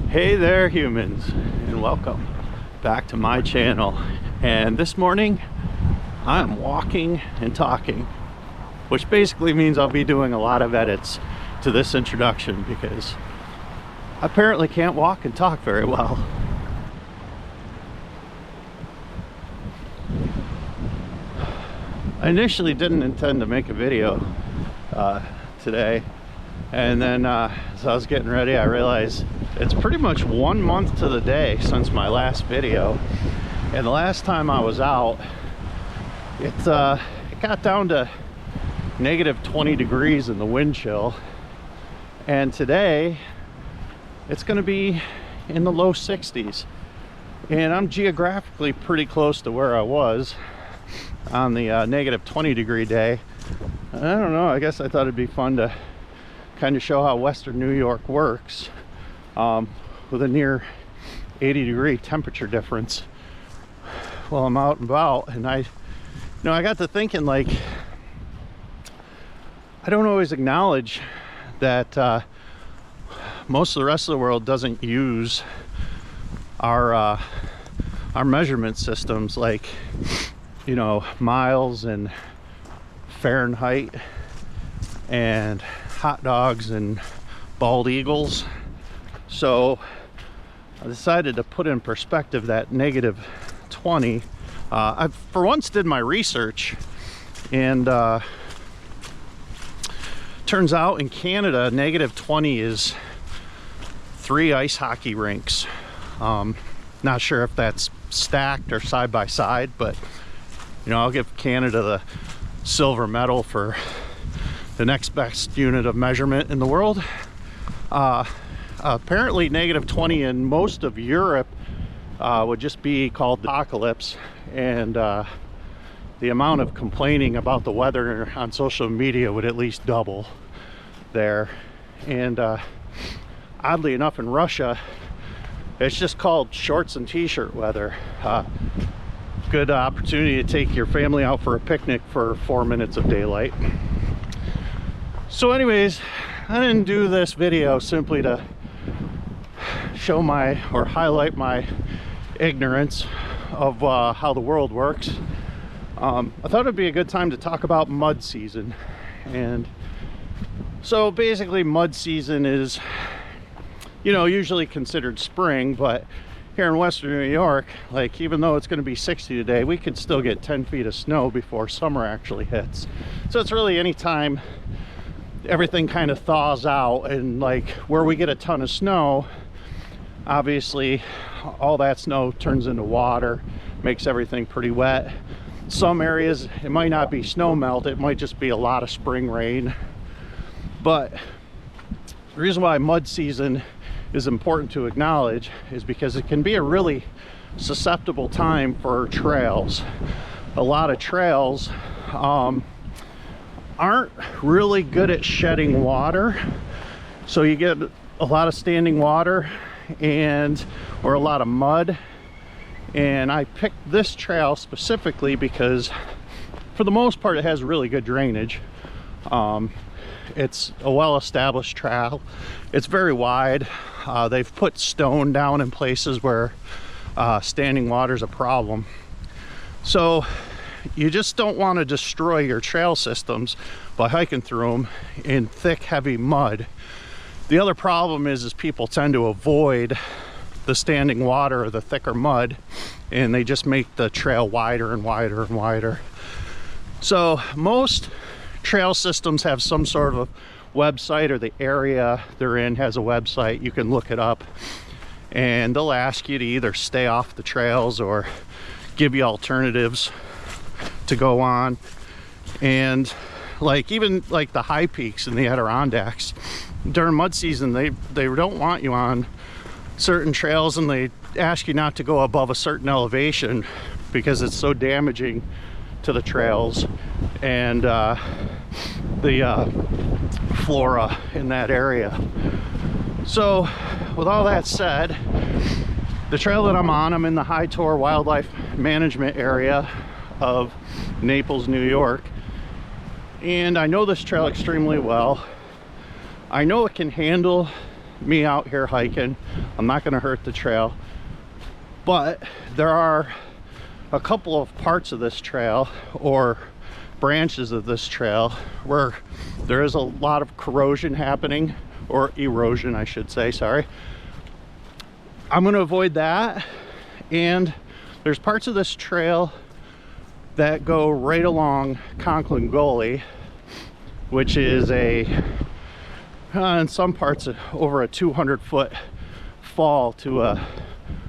Hey there, humans, and welcome back to my channel. And this morning I'm walking and talking, which basically means I'll be doing a lot of edits to this introduction because I apparently can't walk and talk very well. I initially didn't intend to make a video today, and then as I was getting ready I realized it's pretty much 1 month to the day since my last video, and the last time I was out it got down to negative 20 degrees in the wind chill, and today it's going to be in the low 60s, and I'm geographically pretty close to where I was on the negative 20 degree day. I don't know, I guess I thought it'd be fun to kind of show how Western New York works with a near 80 degree temperature difference while I'm out and about. And I got to thinking, like, I don't always acknowledge that most of the rest of the world doesn't use our measurement systems, like, you know, miles and Fahrenheit and hot dogs and bald eagles. So I decided to put in perspective that negative 20. I for once did my research, and turns out in Canada negative 20 is 3 ice hockey rinks. Not sure if that's stacked or side by side, but you know, I'll give Canada the silver medal for the next best unit of measurement in the world. Apparently negative 20 in most of Europe would just be called the apocalypse, and the amount of complaining about the weather on social media would at least double there. And oddly enough, in Russia it's just called shorts and t-shirt weather. Good opportunity to take your family out for a picnic for 4 minutes of daylight. So anyways, I didn't do this video simply to show my or highlight my ignorance of how the world works. I thought it'd be a good time to talk about mud season. And so basically mud season is, you know, usually considered spring, but here in Western New York, like, even though it's going to be 60 today, we could still get 10 feet of snow before summer actually hits. So it's really any time everything kind of thaws out, and like where we get a ton of snow, obviously all that snow turns into water, makes everything pretty wet. Some areas it might not be snow melt, it might just be a lot of spring rain. But the reason why mud season is important to acknowledge is because it can be a really susceptible time for trails. A lot of trails aren't really good at shedding water, so you get a lot of standing water or a lot of mud. And I picked this trail specifically because for the most part it has really good drainage. It's a well-established trail. It's very wide. They've put stone down in places where standing water is a problem. So you just don't want to destroy your trail systems by hiking through them in thick, heavy mud. The other problem is people tend to avoid the standing water or the thicker mud, and they just make the trail wider and wider and wider. So most trail systems have some sort of website, or the area they're in has a website. You can look it up, and they'll ask you to either stay off the trails or give you alternatives to go on. And like, even like the high peaks in the Adirondacks during mud season, they don't want you on certain trails, and they ask you not to go above a certain elevation because it's so damaging to the trails and the flora in that area. So with all that said, the trail that I'm in the High Tor Wildlife Management area of Naples, New York, and I know this trail extremely well. I know it can handle me out here hiking. I'm not going to hurt the trail, but there are a couple of parts of this trail or branches of this trail where there is a lot of corrosion happening, or erosion I should say, sorry. I'm going to avoid that. And there's parts of this trail that go right along Gully, which is in some parts over a 200-foot fall to a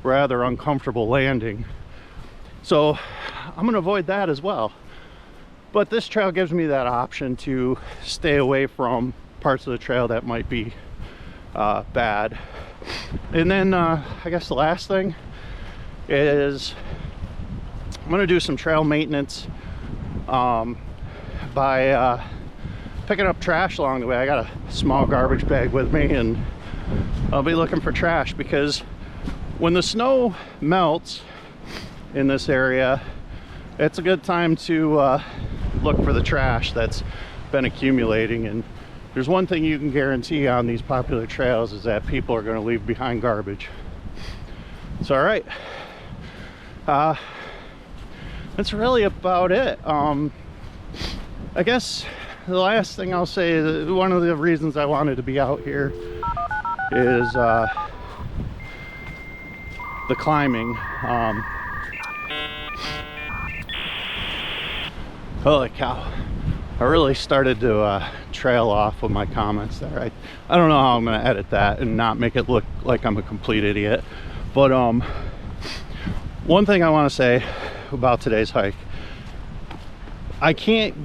rather uncomfortable landing. So I'm going to avoid that as well. But this trail gives me that option to stay away from parts of the trail that might be bad. And then I guess the last thing is I'm going to do some trail maintenance by picking up trash along the way. I got a small garbage bag with me, and I'll be looking for trash, because when the snow melts in this area, it's a good time to look for the trash that's been accumulating. And there's one thing you can guarantee on these popular trails, is that people are going to leave behind garbage. So all right, that's really about it. I guess the last thing I'll say is one of the reasons I wanted to be out here is the climbing. Holy cow, I really started to trail off with my comments there. I don't know how I'm going to edit that and not make it look like I'm a complete idiot, but one thing I want to say about today's hike, I can't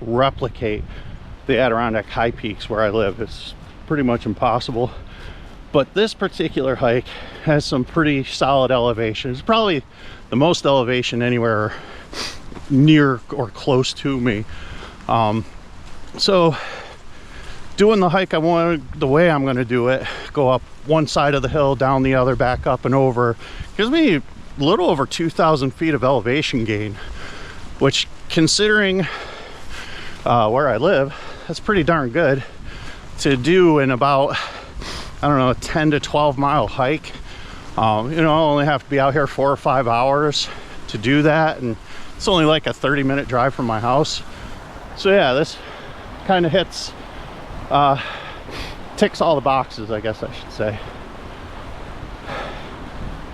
replicate the Adirondack high peaks where I live. It's pretty much impossible. But this particular hike has some pretty solid elevation. It's probably the most elevation anywhere near or close to me. So doing the hike the way I'm going to do it, go up one side of the hill, down the other, back up and over, gives me a little over 2,000 feet of elevation gain, which, considering where I live, that's pretty darn good to do in about, I don't know, a 10 to 12 mile hike. You know, I only have to be out here 4 or 5 hours to do that, and it's only like a 30-minute drive from my house. So yeah, this kind of ticks all the boxes, I guess I should say.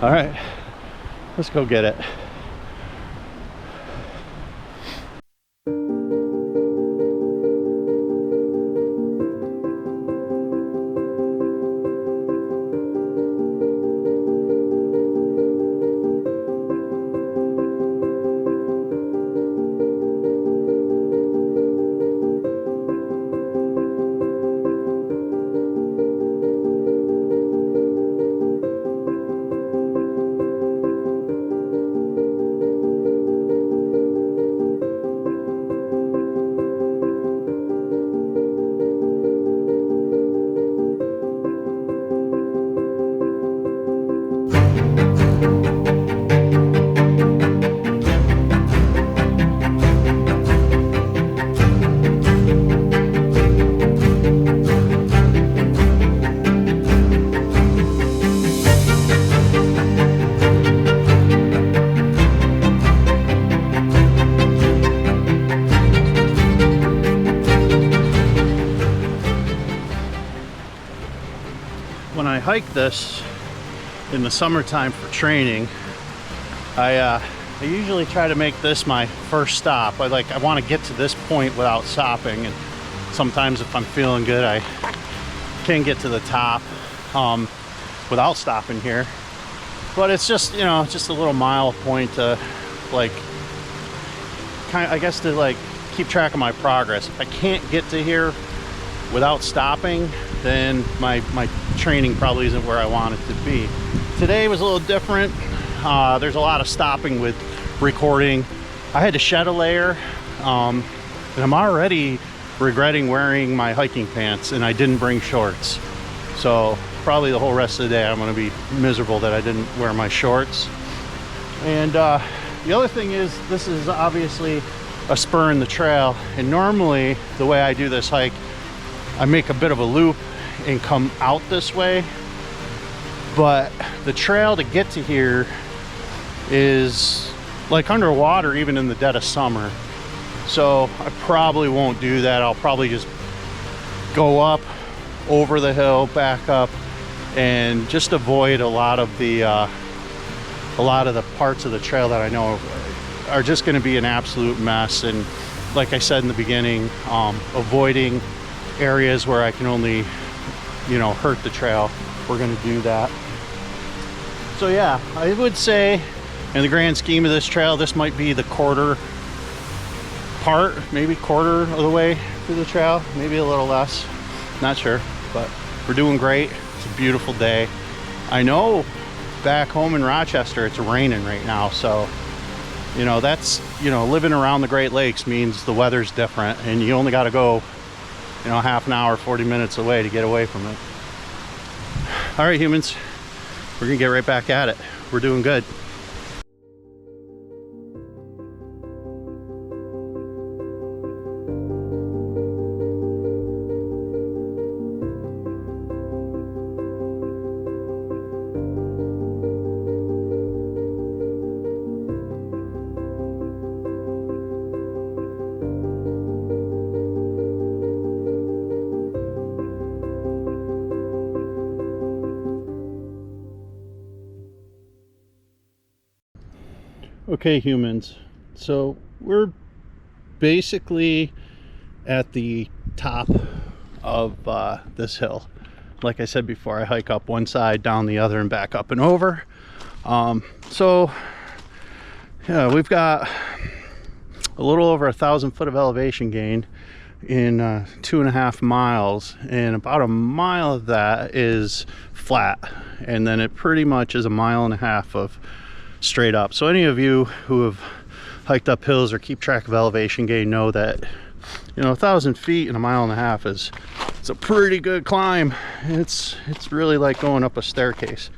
All right, let's go get it. When I hike this in the summertime for training, I usually try to make this my first stop. I want to get to this point without stopping, and sometimes if I'm feeling good, I can get to the top without stopping here. But it's just, you know, just a little mile point to keep track of my progress. If I can't get to here without stopping, then my training probably isn't where I want it to be. Today was a little different. There's a lot of stopping with recording. I had to shed a layer, and I'm already regretting wearing my hiking pants, and I didn't bring shorts. So probably the whole rest of the day I'm going to be miserable that I didn't wear my shorts. And the other thing is, this is obviously a spur in the trail, and normally the way I do this hike, I make a bit of a loop and come out this way, but the trail to get to here is like underwater even in the dead of summer. So I probably won't do that. I'll probably just go up over the hill, back up, and just avoid a lot of the parts of the trail that I know are just going to be an absolute mess. And like I said in the beginning, avoiding areas where I can only, you know, hurt the trail. We're going to do that. So yeah, I would say in the grand scheme of this trail, this might be the quarter part, maybe quarter of the way through the trail, maybe a little less, not sure, but we're doing great. It's a beautiful day. I know back home in Rochester it's raining right now, so you know, that's, you know, living around the Great Lakes means the weather's different, and you only got to go, you know, half an hour, 40 minutes away to get away from it. All right, humans, we're gonna get right back at it. We're doing good. Okay, humans, so we're basically at the top of this hill. Like I said before, I hike up one side, down the other, and back up and over. So yeah, we've got a little over 1,000 foot of elevation gain in 2.5 miles, and about a mile of that is flat, and then it pretty much is 1.5 miles of straight up. So any of you who have hiked up hills or keep track of elevation gain know that, you know, 1,000 feet in 1.5 miles is, it's a pretty good climb. It's really like going up a staircase,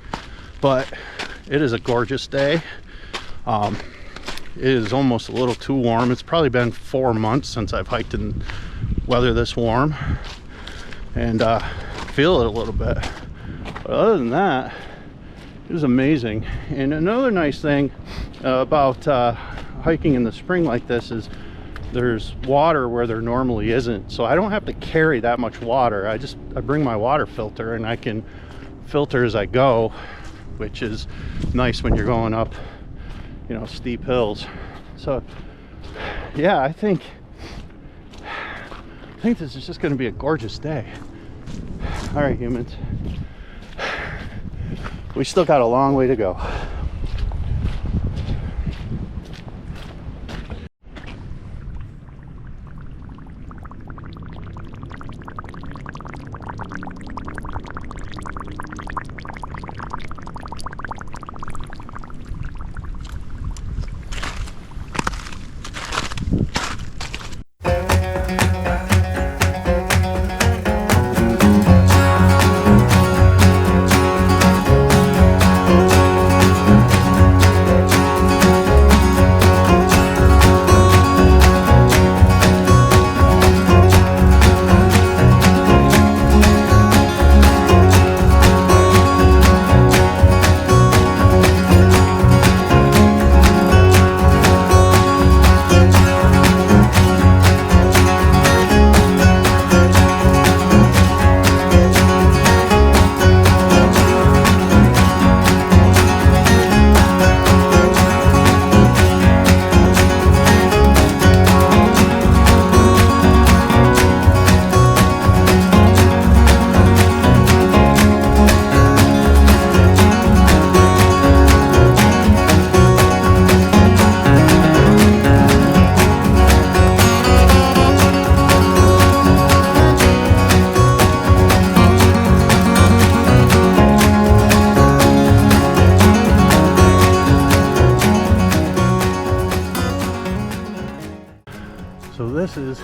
but it is a gorgeous day. It is almost a little too warm. It's probably been 4 months since I've hiked in weather this warm, and feel it a little bit. But other than that, it was amazing. And another nice thing about hiking in the spring like this is there's water where there normally isn't, so I don't have to carry that much water. I bring my water filter and I can filter as I go, which is nice when you're going up, you know, steep hills. So yeah, I think this is just going to be a gorgeous day. All right, humans, we still got a long way to go. So this is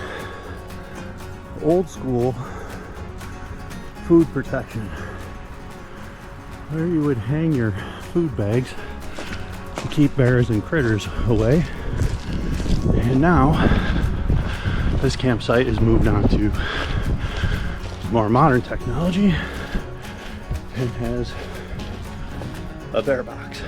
old school food protection, where you would hang your food bags to keep bears and critters away. And now this campsite is moved on to more modern technology and has a bear box.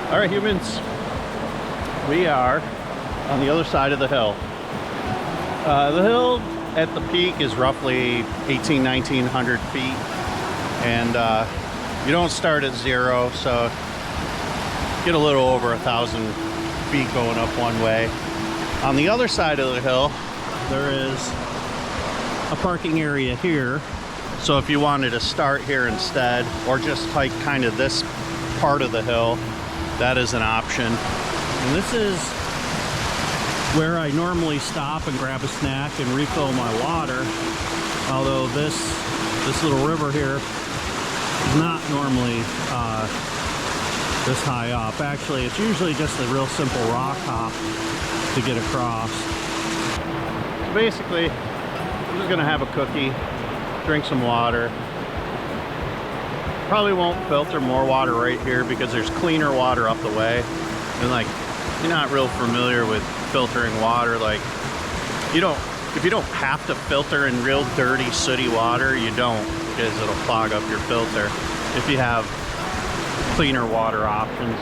All right, humans, we are on the other side of the hill. The hill at the peak is roughly 1900 feet, and you don't start at zero, so get a little over 1,000 feet going up one way. On the other side of the hill, there is a parking area here, so if you wanted to start here instead, or just hike kind of this part of the hill, that is an option. And this is where I normally stop and grab a snack and refill my water, although this little river here is not normally this high up. Actually, it's usually just a real simple rock hop to get across. So basically, I'm just gonna have a cookie, drink some water. Probably won't filter more water right here because there's cleaner water up the way. And like, you're not real familiar with filtering water. Like, if you don't have to filter in real dirty, sooty water, you don't, because it'll clog up your filter if you have cleaner water options.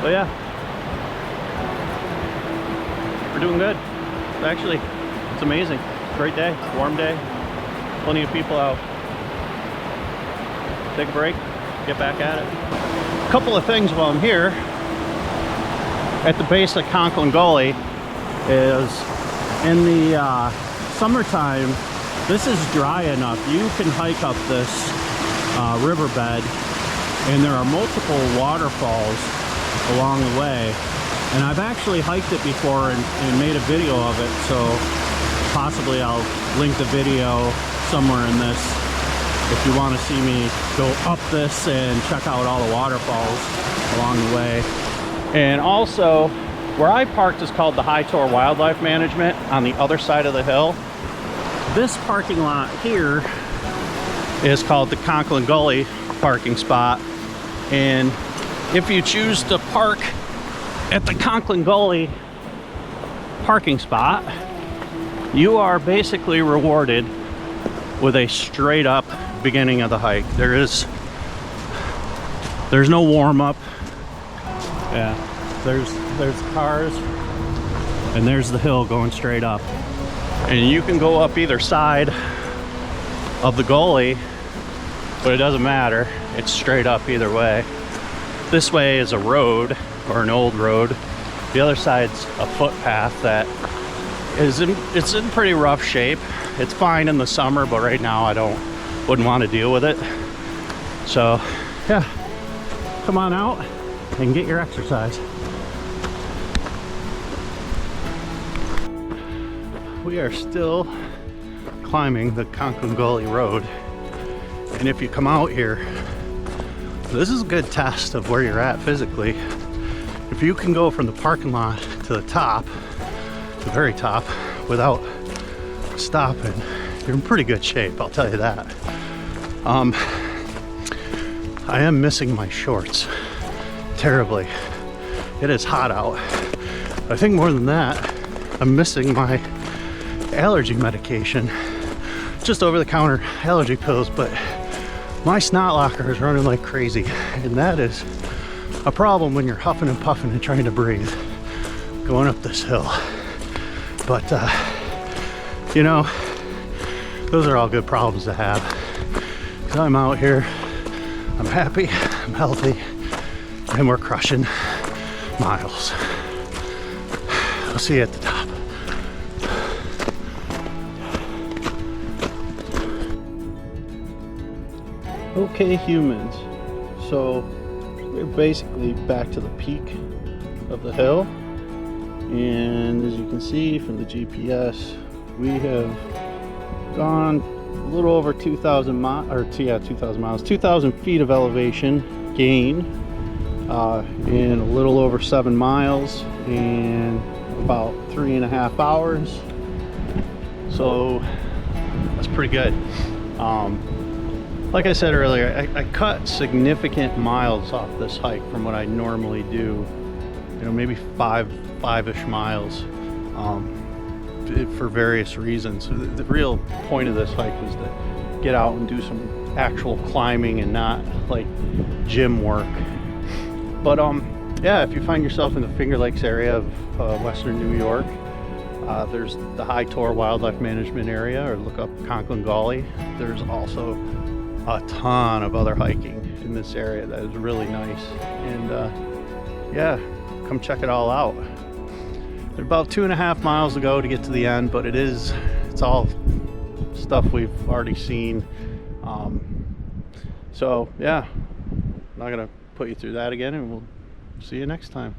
But yeah, we're doing good. Actually, it's amazing. Great day, warm day, plenty of people out. Take a break, get back at it. A couple of things while I'm here at the base of Gully is in the summertime, this is dry enough. You can hike up this riverbed, and there are multiple waterfalls along the way. And I've actually hiked it before and made a video of it, so possibly I'll link the video somewhere in this if you want to see me go up this and check out all the waterfalls along the way. And also, where I parked is called the High Tor Wildlife Management on the other side of the hill. This parking lot here is called the Gully parking spot. And if you choose to park at the Gully parking spot, you are basically rewarded with a straight up beginning of the hike. There's no warm-up. Yeah, there's cars, and there's the hill going straight up, and you can go up either side of the gully, but it doesn't matter, it's straight up either way. This way is a road, or an old road. The other side's a footpath that it's in pretty rough shape. It's fine in the summer, but right now wouldn't want to deal with it. So yeah, come on out and get your exercise. We are still climbing the Gully Road, and if you come out here, this is a good test of where you're at physically. If you can go from the parking lot to the top, the very top, without stopping, you're in pretty good shape, I'll tell you that. I am missing my shorts terribly. It is hot out. I think more than that, I'm missing my allergy medication, just over-the-counter allergy pills, but my snot locker is running like crazy, and that is a problem when you're huffing and puffing and trying to breathe going up this hill. But you know, those are all good problems to have. 'Cause I'm out here, I'm happy, I'm healthy, and we're crushing miles. I'll see you at the top. Okay, humans, so we're basically back to the peak of the hill, and as you can see from the GPS, we have gone a little over 2,000 miles, or 2,000 miles, 2,000 feet of elevation gain in a little over 7 miles in about 3.5 hours. So that's pretty good. Like I said earlier, I cut significant miles off this hike from what I normally do. You know, maybe five-ish miles for various reasons. The real point of this hike was to get out and do some actual climbing and not like gym work. But yeah, if you find yourself in the Finger Lakes area of western New York, there's the High Tor Wildlife Management Area, or look up Conklin Gully. There's also a ton of other hiking in this area that is really nice, and yeah, come check it all out. There's about 2.5 miles to go to get to the end, but it's all stuff we've already seen. So yeah, I'm not gonna put you through that again, and we'll see you next time.